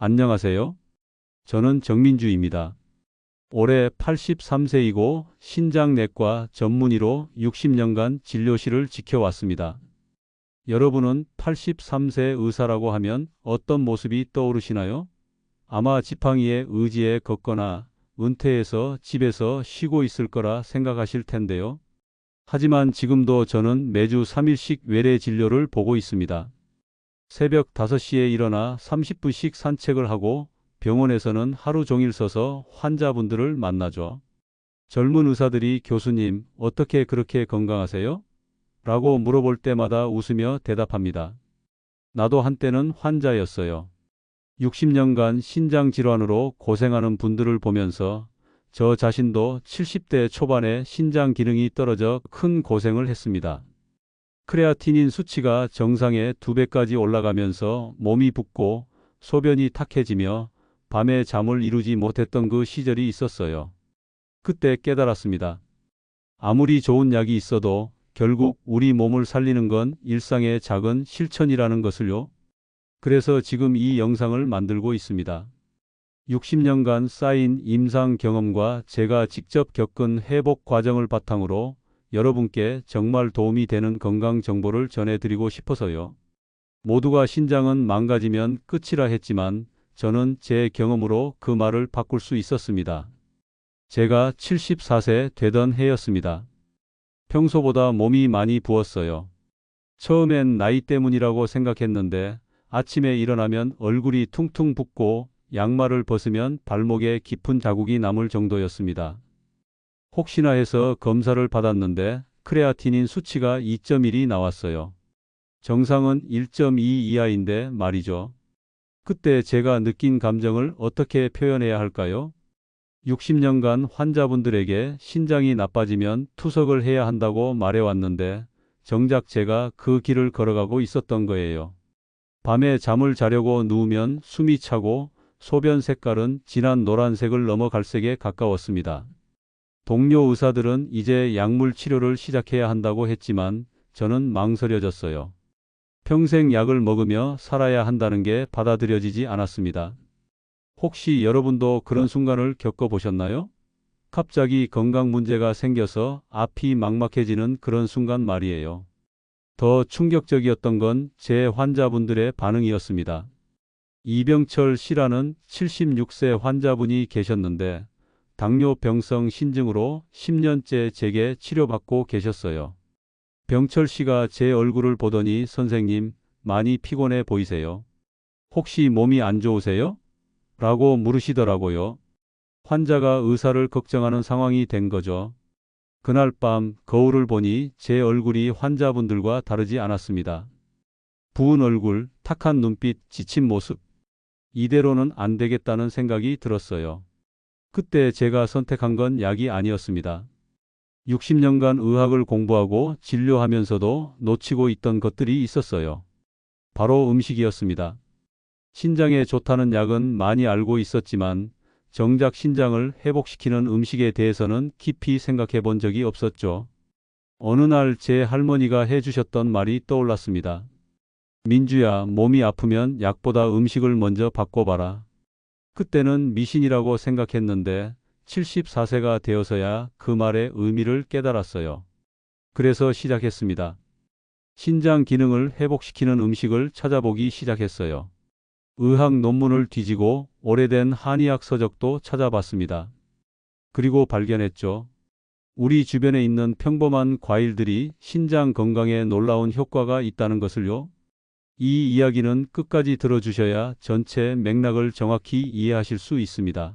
안녕하세요. 저는 정민주입니다. 올해 83세이고 신장내과 전문의로 60년간 진료실을 지켜왔습니다. 여러분은 83세 의사라고 하면 어떤 모습이 떠오르시나요? 아마 지팡이에 의지에 걷거나 은퇴해서 집에서 쉬고 있을 거라 생각하실 텐데요. 하지만 지금도 저는 매주 3일씩 외래 진료를 보고 있습니다. 새벽 5시에 일어나 30분씩 산책을 하고 병원에서는 하루 종일 서서 환자분들을 만나죠. 젊은 의사들이 교수님, 어떻게 그렇게 건강하세요? 라고 물어볼 때마다 웃으며 대답합니다. 나도 한때는 환자였어요. 60년간 신장 질환으로 고생하는 분들을 보면서 저 자신도 70대 초반에 신장 기능이 떨어져 큰 고생을 했습니다. 크레아티닌 수치가 정상의 2배까지 올라가면서 몸이 붓고 소변이 탁해지며 밤에 잠을 이루지 못했던 그 시절이 있었어요. 그때 깨달았습니다. 아무리 좋은 약이 있어도 결국 우리 몸을 살리는 건 일상의 작은 실천이라는 것을요. 그래서 지금 이 영상을 만들고 있습니다. 60년간 쌓인 임상 경험과 제가 직접 겪은 회복 과정을 바탕으로 여러분께 정말 도움이 되는 건강 정보를 전해드리고 싶어서요. 모두가 신장은 망가지면 끝이라 했지만 저는 제 경험으로 그 말을 바꿀 수 있었습니다. 제가 74세 되던 해였습니다. 평소보다 몸이 많이 부었어요. 처음엔 나이 때문이라고 생각했는데 아침에 일어나면 얼굴이 퉁퉁 붓고 양말을 벗으면 발목에 깊은 자국이 남을 정도였습니다. 혹시나 해서 검사를 받았는데 크레아티닌 수치가 2.1이 나왔어요. 정상은 1.2 이하인데 말이죠. 그때 제가 느낀 감정을 어떻게 표현해야 할까요? 60년간 환자분들에게 신장이 나빠지면 투석을 해야 한다고 말해왔는데 정작 제가 그 길을 걸어가고 있었던 거예요. 밤에 잠을 자려고 누우면 숨이 차고 소변 색깔은 진한 노란색을 넘어 갈색에 가까웠습니다. 동료 의사들은 이제 약물 치료를 시작해야 한다고 했지만 저는 망설여졌어요. 평생 약을 먹으며 살아야 한다는 게 받아들여지지 않았습니다. 혹시 여러분도 그런 순간을 겪어보셨나요? 갑자기 건강 문제가 생겨서 앞이 막막해지는 그런 순간 말이에요. 더 충격적이었던 건 제 환자분들의 반응이었습니다. 이병철 씨라는 76세 환자분이 계셨는데 당뇨병성 신증으로 10년째 제게 치료받고 계셨어요. 병철 씨가 제 얼굴을 보더니 선생님, 많이 피곤해 보이세요. 혹시 몸이 안 좋으세요? 라고 물으시더라고요. 환자가 의사를 걱정하는 상황이 된 거죠. 그날 밤 거울을 보니 제 얼굴이 환자분들과 다르지 않았습니다. 부은 얼굴, 탁한 눈빛, 지친 모습. 이대로는 안 되겠다는 생각이 들었어요. 그때 제가 선택한 건 약이 아니었습니다. 60년간 의학을 공부하고 진료하면서도 놓치고 있던 것들이 있었어요. 바로 음식이었습니다. 신장에 좋다는 약은 많이 알고 있었지만 정작 신장을 회복시키는 음식에 대해서는 깊이 생각해 본 적이 없었죠. 어느 날 제 할머니가 해주셨던 말이 떠올랐습니다. 민주야, 몸이 아프면 약보다 음식을 먼저 바꿔봐라. 그때는 미신이라고 생각했는데 74세가 되어서야 그 말의 의미를 깨달았어요. 그래서 시작했습니다. 신장 기능을 회복시키는 음식을 찾아보기 시작했어요. 의학 논문을 뒤지고 오래된 한의학 서적도 찾아봤습니다. 그리고 발견했죠. 우리 주변에 있는 평범한 과일들이 신장 건강에 놀라운 효과가 있다는 것을요. 이 이야기는 끝까지 들어주셔야 전체 맥락을 정확히 이해하실 수 있습니다.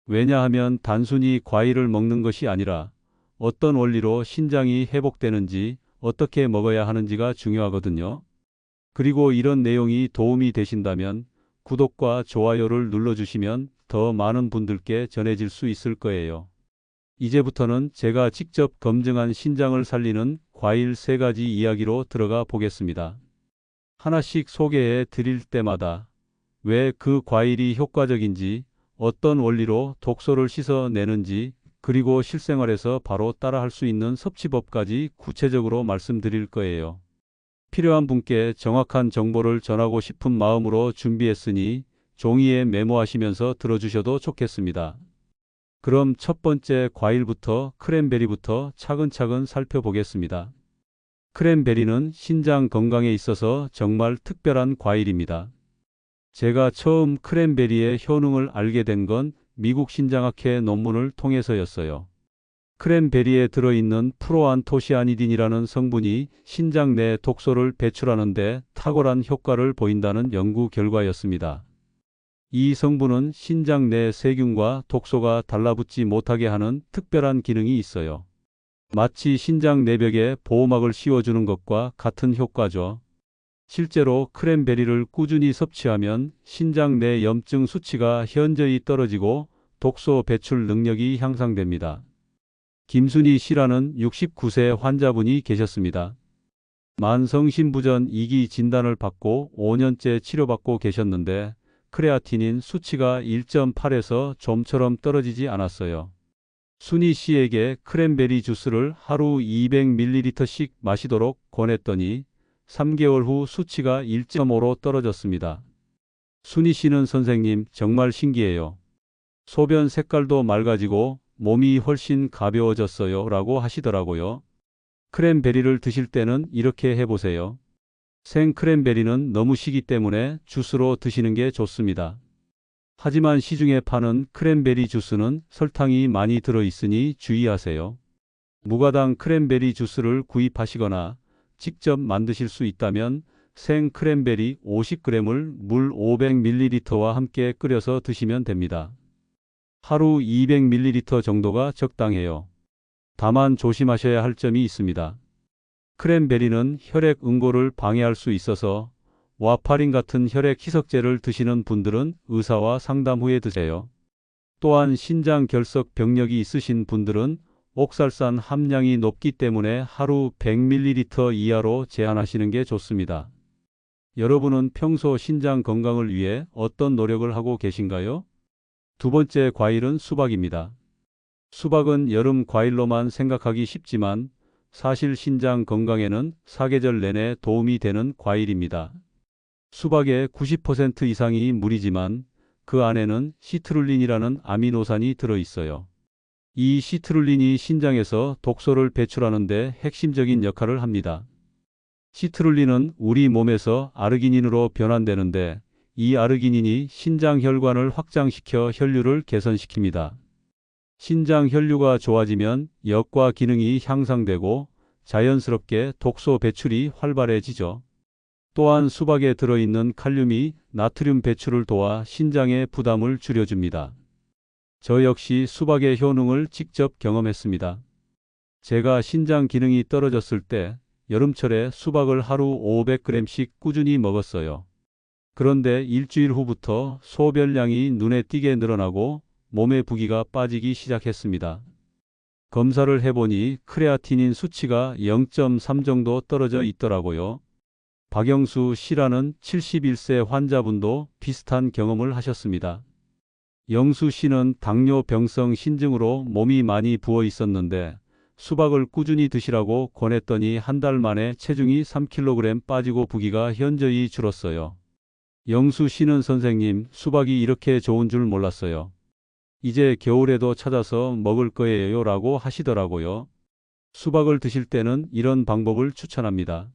왜냐하면 단순히 과일을 먹는 것이 아니라 어떤 원리로 신장이 회복되는지, 어떻게 먹어야 하는지가 중요하거든요. 그리고 이런 내용이 도움이 되신다면 구독과 좋아요를 눌러주시면 더 많은 분들께 전해질 수 있을 거예요. 이제부터는 제가 직접 검증한 신장을 살리는 과일 3가지 이야기로 들어가 보겠습니다. 하나씩 소개해 드릴 때마다 왜 그 과일이 효과적인지, 어떤 원리로 독소를 씻어내는지, 그리고 실생활에서 바로 따라할 수 있는 섭취법까지 구체적으로 말씀드릴 거예요. 필요한 분께 정확한 정보를 전하고 싶은 마음으로 준비했으니 종이에 메모하시면서 들어주셔도 좋겠습니다. 그럼 첫 번째 과일부터 크랜베리부터 차근차근 살펴보겠습니다. 크랜베리는 신장 건강에 있어서 정말 특별한 과일입니다. 제가 처음 크랜베리의 효능을 알게 된 건 미국 신장학회 논문을 통해서였어요. 크랜베리에 들어있는 프로안토시아니딘이라는 성분이 신장 내 독소를 배출하는 데 탁월한 효과를 보인다는 연구 결과였습니다. 이 성분은 신장 내 세균과 독소가 달라붙지 못하게 하는 특별한 기능이 있어요. 마치 신장 내벽에 보호막을 씌워주는 것과 같은 효과죠. 실제로 크랜베리를 꾸준히 섭취하면 신장 내 염증 수치가 현저히 떨어지고 독소 배출 능력이 향상됩니다. 김순희 씨라는 69세 환자분이 계셨습니다. 만성심부전 2기 진단을 받고 5년째 치료받고 계셨는데 크레아티닌 수치가 1.8에서 좀처럼 떨어지지 않았어요. 순희 씨에게 크랜베리 주스를 하루 200ml씩 마시도록 권했더니 3개월 후 수치가 1.5로 떨어졌습니다. 순희 씨는 선생님 정말 신기해요. 소변 색깔도 맑아지고 몸이 훨씬 가벼워졌어요 라고 하시더라고요. 크랜베리를 드실 때는 이렇게 해보세요. 생 크랜베리는 너무 시기 때문에 주스로 드시는 게 좋습니다. 하지만 시중에 파는 크랜베리 주스는 설탕이 많이 들어있으니 주의하세요. 무가당 크랜베리 주스를 구입하시거나 직접 만드실 수 있다면 생 크랜베리 50g을 물 500ml와 함께 끓여서 드시면 됩니다. 하루 200ml 정도가 적당해요. 다만 조심하셔야 할 점이 있습니다. 크랜베리는 혈액 응고를 방해할 수 있어서 와파린 같은 혈액 희석제를 드시는 분들은 의사와 상담 후에 드세요. 또한 신장 결석 병력이 있으신 분들은 옥살산 함량이 높기 때문에 하루 100ml 이하로 제한하시는 게 좋습니다. 여러분은 평소 신장 건강을 위해 어떤 노력을 하고 계신가요? 두 번째 과일은 수박입니다. 수박은 여름 과일로만 생각하기 쉽지만 사실 신장 건강에는 사계절 내내 도움이 되는 과일입니다. 수박의 90% 이상이 물이지만 그 안에는 시트룰린이라는 아미노산이 들어있어요. 이 시트룰린이 신장에서 독소를 배출하는 데 핵심적인 역할을 합니다. 시트룰린은 우리 몸에서 아르기닌으로 변환되는데 이 아르기닌이 신장 혈관을 확장시켜 혈류를 개선시킵니다. 신장 혈류가 좋아지면 역과 기능이 향상되고 자연스럽게 독소 배출이 활발해지죠. 또한 수박에 들어있는 칼륨이 나트륨 배출을 도와 신장의 부담을 줄여줍니다. 저 역시 수박의 효능을 직접 경험했습니다. 제가 신장 기능이 떨어졌을 때 여름철에 수박을 하루 500g씩 꾸준히 먹었어요. 그런데 일주일 후부터 소변량이 눈에 띄게 늘어나고 몸의 부기가 빠지기 시작했습니다. 검사를 해보니 크레아티닌 수치가 0.3 정도 떨어져 있더라고요. 박영수 씨라는 71세 환자분도 비슷한 경험을 하셨습니다. 영수 씨는 당뇨병성 신증으로 몸이 많이 부어 있었는데 수박을 꾸준히 드시라고 권했더니 한 달 만에 체중이 3kg 빠지고 부기가 현저히 줄었어요. 영수 씨는 선생님, 수박이 이렇게 좋은 줄 몰랐어요. 이제 겨울에도 찾아서 먹을 거예요 라고 하시더라고요. 수박을 드실 때는 이런 방법을 추천합니다.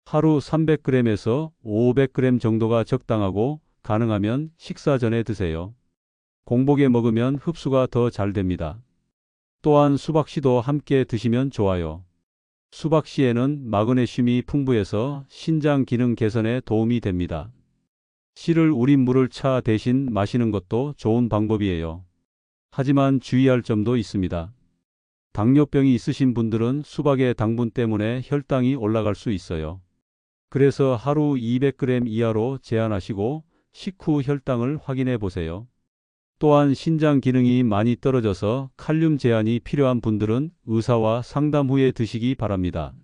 하루 300g에서 500g 정도가 적당하고 가능하면 식사 전에 드세요. 공복에 먹으면 흡수가 더 잘 됩니다. 또한 수박씨도 함께 드시면 좋아요. 수박씨에는 마그네슘이 풍부해서 신장 기능 개선에 도움이 됩니다. 씨를 우린 물을 차 대신 마시는 것도 좋은 방법이에요. 하지만 주의할 점도 있습니다. 당뇨병이 있으신 분들은 수박의 당분 때문에 혈당이 올라갈 수 있어요. 그래서 하루 200g 이하로 제한하시고 식후 혈당을 확인해 보세요. 또한 신장 기능이 많이 떨어져서 칼륨 제한이 필요한 분들은 의사와 상담 후에 드시기 바랍니다.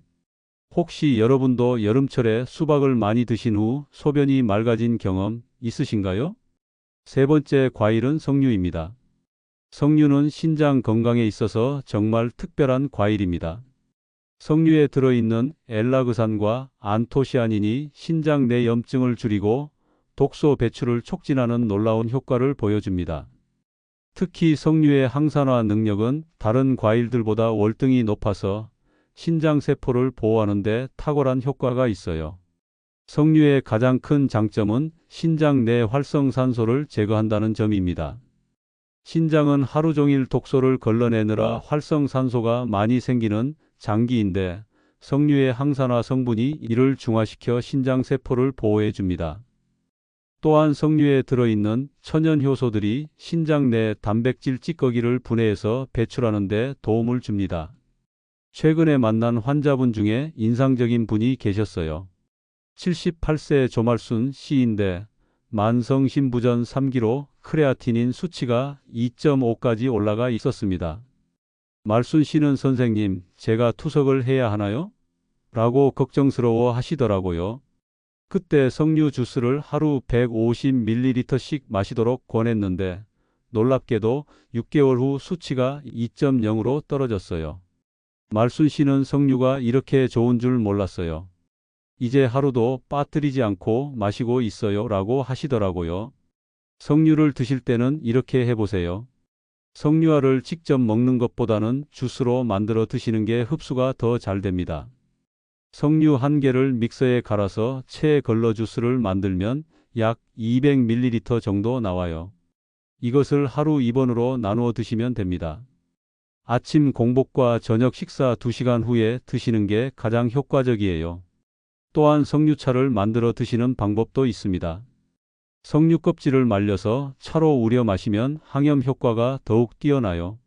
혹시 여러분도 여름철에 수박을 많이 드신 후 소변이 맑아진 경험 있으신가요? 세 번째 과일은 석류입니다. 석류는 신장 건강에 있어서 정말 특별한 과일입니다. 석류에 들어있는 엘라그산과 안토시아닌이 신장 내 염증을 줄이고 독소 배출을 촉진하는 놀라운 효과를 보여줍니다. 특히 석류의 항산화 능력은 다른 과일들보다 월등히 높아서 신장세포를 보호하는 데 탁월한 효과가 있어요. 석류의 가장 큰 장점은 신장 내 활성산소를 제거한다는 점입니다. 신장은 하루 종일 독소를 걸러내느라 활성산소가 많이 생기는 장기인데 석류의 항산화 성분이 이를 중화시켜 신장세포를 보호해 줍니다. 또한 석류에 들어있는 천연효소들이 신장 내 단백질 찌꺼기를 분해해서 배출하는 데 도움을 줍니다. 최근에 만난 환자분 중에 인상적인 분이 계셨어요. 78세 조말순 씨인데 만성신부전 3기로 크레아티닌 수치가 2.5까지 올라가 있었습니다. 말순 씨는 선생님, 제가 투석을 해야 하나요? 라고 걱정스러워 하시더라고요. 그때 석류 주스를 하루 150ml씩 마시도록 권했는데 놀랍게도 6개월 후 수치가 2.0으로 떨어졌어요. 말순 씨는 석류가 이렇게 좋은 줄 몰랐어요. 이제 하루도 빠뜨리지 않고 마시고 있어요 라고 하시더라고요. 석류를 드실 때는 이렇게 해보세요. 석류알을 직접 먹는 것보다는 주스로 만들어 드시는 게 흡수가 더 잘 됩니다. 석류 1개를 믹서에 갈아서 체에 걸러 주스를 만들면 약 200ml 정도 나와요. 이것을 하루 2번으로 나누어 드시면 됩니다. 아침 공복과 저녁 식사 2시간 후에 드시는 게 가장 효과적이에요. 또한 석류차를 만들어 드시는 방법도 있습니다. 석류 껍질을 말려서 차로 우려 마시면 항염 효과가 더욱 뛰어나요.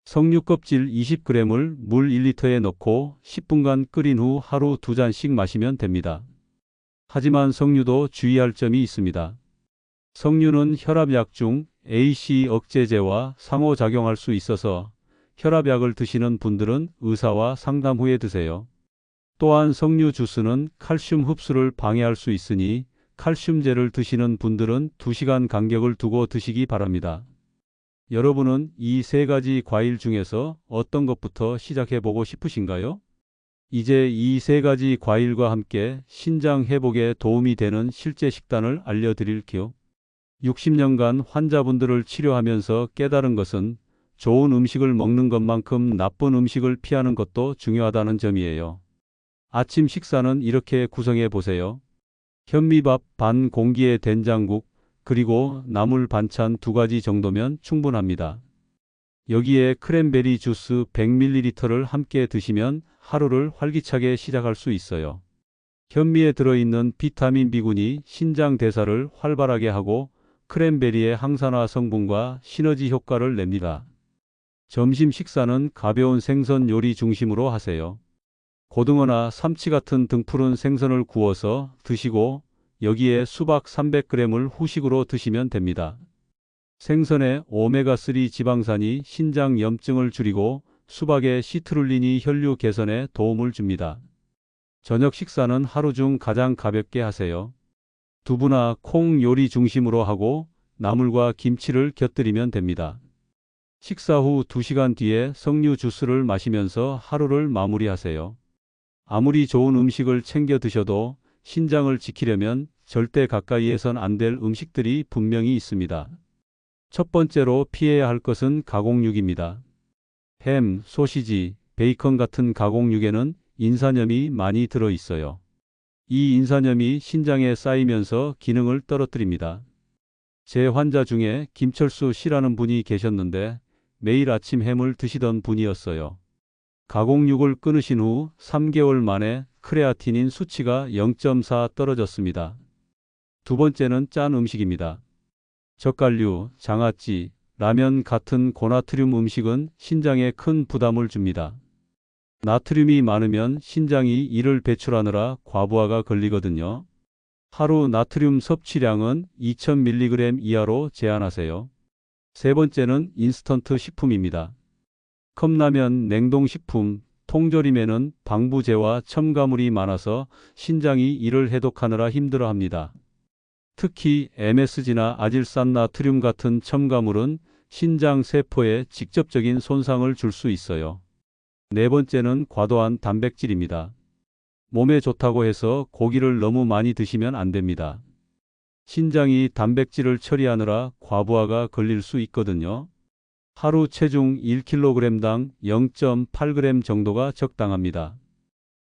석류 껍질 20g을 물 1리터에 넣고 10분간 끓인 후 하루 2잔씩 마시면 됩니다. 하지만 석류도 주의할 점이 있습니다. 석류는 혈압약 중 AC 억제제와 상호작용할 수 있어서 혈압약을 드시는 분들은 의사와 상담 후에 드세요. 또한 석류 주스는 칼슘 흡수를 방해할 수 있으니 칼슘제를 드시는 분들은 2시간 간격을 두고 드시기 바랍니다. 여러분은 이 3가지 과일 중에서 어떤 것부터 시작해 보고 싶으신가요? 이제 이 3가지 과일과 함께 신장 회복에 도움이 되는 실제 식단을 알려드릴게요. 60년간 환자분들을 치료하면서 깨달은 것은 좋은 음식을 먹는 것만큼 나쁜 음식을 피하는 것도 중요하다는 점이에요. 아침 식사는 이렇게 구성해 보세요. 현미밥 반 공기에 된장국, 그리고 나물 반찬 2가지 정도면 충분합니다. 여기에 크랜베리 주스 100ml를 함께 드시면 하루를 활기차게 시작할 수 있어요. 현미에 들어있는 비타민 B군이 신장 대사를 활발하게 하고 크랜베리의 항산화 성분과 시너지 효과를 냅니다. 점심 식사는 가벼운 생선 요리 중심으로 하세요. 고등어나 삼치 같은 등푸른 생선을 구워서 드시고 여기에 수박 300g을 후식으로 드시면 됩니다. 생선의 오메가3 지방산이 신장 염증을 줄이고 수박의 시트룰린이 혈류 개선에 도움을 줍니다. 저녁 식사는 하루 중 가장 가볍게 하세요. 두부나 콩 요리 중심으로 하고 나물과 김치를 곁들이면 됩니다. 식사 후 2시간 뒤에 석류 주스를 마시면서 하루를 마무리하세요. 아무리 좋은 음식을 챙겨 드셔도 신장을 지키려면 절대 가까이에선 안 될 음식들이 분명히 있습니다. 첫 번째로 피해야 할 것은 가공육입니다. 햄, 소시지, 베이컨 같은 가공육에는 인산염이 많이 들어 있어요. 이 인산염이 신장에 쌓이면서 기능을 떨어뜨립니다. 제 환자 중에 김철수 씨라는 분이 계셨는데 매일 아침 햄을 드시던 분이었어요. 가공육을 끊으신 후 3개월 만에 크레아티닌 수치가 0.4 떨어졌습니다. 두 번째는 짠 음식입니다. 젓갈류, 장아찌, 라면 같은 고나트륨 음식은 신장에 큰 부담을 줍니다. 나트륨이 많으면 신장이 이를 배출하느라 과부하가 걸리거든요. 하루 나트륨 섭취량은 2000mg 이하로 제한하세요. 세 번째는 인스턴트 식품입니다. 컵라면, 냉동식품, 통조림에는 방부제와 첨가물이 많아서 신장이 이를 해독하느라 힘들어합니다. 특히 MSG나 아질산나트륨 같은 첨가물은 신장 세포에 직접적인 손상을 줄 수 있어요. 네 번째는 과도한 단백질입니다. 몸에 좋다고 해서 고기를 너무 많이 드시면 안 됩니다. 신장이 단백질을 처리하느라 과부하가 걸릴 수 있거든요. 하루 체중 1kg당 0.8g 정도가 적당합니다.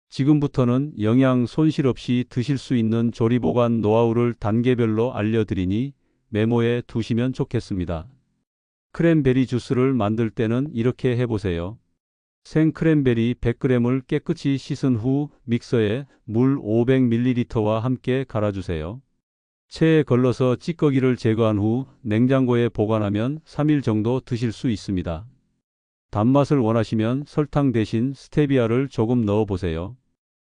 지금부터는 영양 손실 없이 드실 수 있는 조리보관 노하우를 단계별로 알려드리니 메모해 두시면 좋겠습니다. 크랜베리 주스를 만들 때는 이렇게 해보세요. 생 크랜베리 100g을 깨끗이 씻은 후 믹서에 물 500ml와 함께 갈아주세요. 체에 걸러서 찌꺼기를 제거한 후 냉장고에 보관하면 3일 정도 드실 수 있습니다. 단맛을 원하시면 설탕 대신 스테비아를 조금 넣어보세요.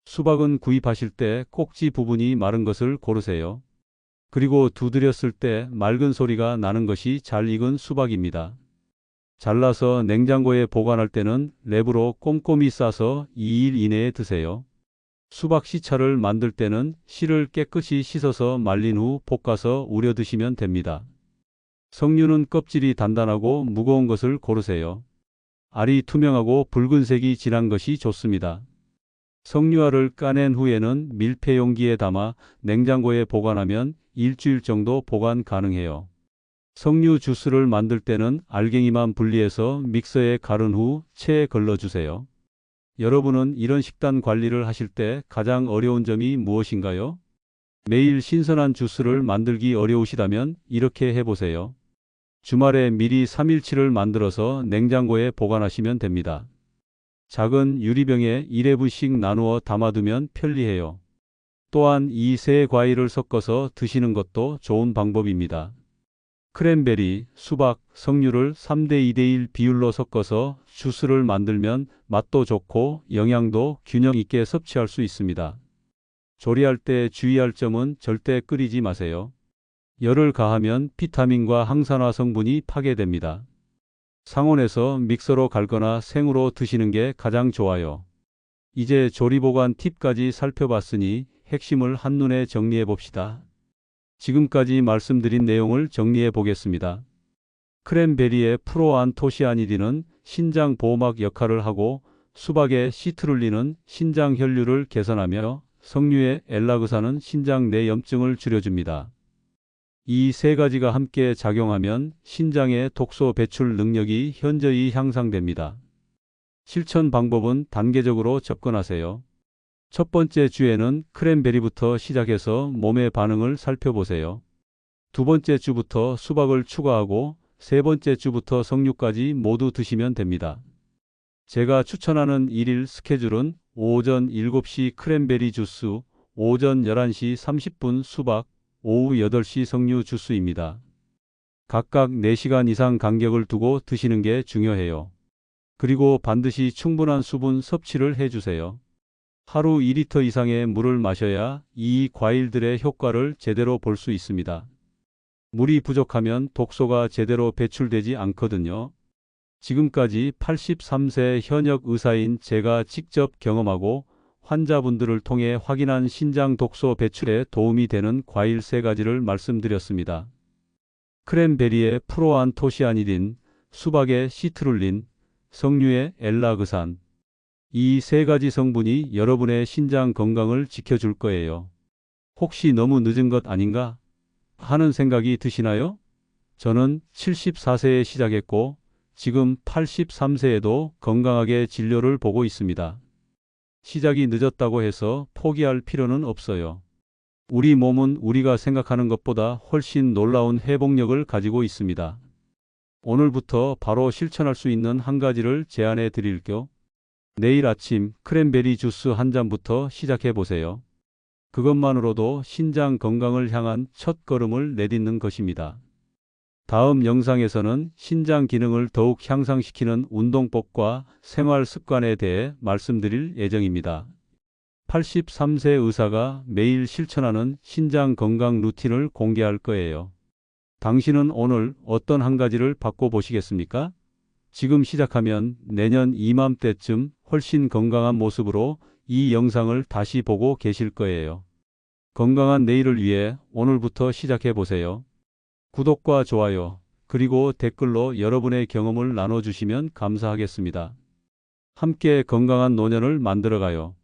수박은 구입하실 때 꼭지 부분이 마른 것을 고르세요. 그리고 두드렸을 때 맑은 소리가 나는 것이 잘 익은 수박입니다. 잘라서 냉장고에 보관할 때는 랩으로 꼼꼼히 싸서 2일 이내에 드세요. 수박 시차를 만들 때는 씨를 깨끗이 씻어서 말린 후 볶아서 우려 드시면 됩니다. 석류는 껍질이 단단하고 무거운 것을 고르세요. 알이 투명하고 붉은색이 진한 것이 좋습니다. 석류알을 까낸 후에는 밀폐 용기에 담아 냉장고에 보관하면 일주일 정도 보관 가능해요. 석류 주스를 만들 때는 알갱이만 분리해서 믹서에 갈은 후 체에 걸러주세요. 여러분은 이런 식단 관리를 하실 때 가장 어려운 점이 무엇인가요? 매일 신선한 주스를 만들기 어려우시다면 이렇게 해보세요. 주말에 미리 3일치를 만들어서 냉장고에 보관하시면 됩니다. 작은 유리병에 1회분씩 나누어 담아두면 편리해요. 또한 이 세 과일을 섞어서 드시는 것도 좋은 방법입니다. 크랜베리, 수박, 석류를 3대2대1 비율로 섞어서 주스를 만들면 맛도 좋고 영양도 균형 있게 섭취할 수 있습니다. 조리할 때 주의할 점은 절대 끓이지 마세요. 열을 가하면 비타민과 항산화 성분이 파괴됩니다. 상온에서 믹서로 갈거나 생으로 드시는 게 가장 좋아요. 이제 조리보관 팁까지 살펴봤으니 핵심을 한눈에 정리해 봅시다. 지금까지 말씀드린 내용을 정리해 보겠습니다. 크랜베리의 프로안토시아니딘은 신장 보호막 역할을 하고 수박의 시트룰린은 신장 혈류를 개선하며 석류의 엘라그산은 신장 내 염증을 줄여줍니다. 이 세 가지가 함께 작용하면 신장의 독소 배출 능력이 현저히 향상됩니다. 실천 방법은 단계적으로 접근하세요. 첫 번째 주에는 크랜베리부터 시작해서 몸의 반응을 살펴보세요. 두 번째 주부터 수박을 추가하고 세 번째 주부터 석류까지 모두 드시면 됩니다. 제가 추천하는 1일 스케줄은 오전 7시 크랜베리 주스, 오전 11시 30분 수박, 오후 8시 석류 주스입니다. 각각 4시간 이상 간격을 두고 드시는 게 중요해요. 그리고 반드시 충분한 수분 섭취를 해주세요. 하루 2리터 이상의 물을 마셔야 이 과일들의 효과를 제대로 볼 수 있습니다. 물이 부족하면 독소가 제대로 배출되지 않거든요. 지금까지 83세 현역 의사인 제가 직접 경험하고 환자분들을 통해 확인한 신장 독소 배출에 도움이 되는 과일 3가지를 말씀드렸습니다. 크랜베리의 프로안토시아니딘, 수박의 시트룰린, 석류의 엘라그산. 이 3가지 성분이 여러분의 신장 건강을 지켜줄 거예요. 혹시 너무 늦은 것 아닌가 하는 생각이 드시나요? 저는 74세에 시작했고 지금 83세에도 건강하게 진료를 보고 있습니다. 시작이 늦었다고 해서 포기할 필요는 없어요. 우리 몸은 우리가 생각하는 것보다 훨씬 놀라운 회복력을 가지고 있습니다. 오늘부터 바로 실천할 수 있는 한 가지를 제안해 드릴게요. 내일 아침 크랜베리 주스 한 잔부터 시작해 보세요. 그것만으로도 신장 건강을 향한 첫 걸음을 내딛는 것입니다. 다음 영상에서는 신장 기능을 더욱 향상시키는 운동법과 생활 습관에 대해 말씀드릴 예정입니다. 83세 의사가 매일 실천하는 신장 건강 루틴을 공개할 거예요. 당신은 오늘 어떤 한 가지를 바꿔보시겠습니까? 지금 시작하면 내년 이맘때쯤 훨씬 건강한 모습으로 이 영상을 다시 보고 계실 거예요. 건강한 내일을 위해 오늘부터 시작해 보세요. 구독과 좋아요, 그리고 댓글로 여러분의 경험을 나눠주시면 감사하겠습니다. 함께 건강한 노년을 만들어가요.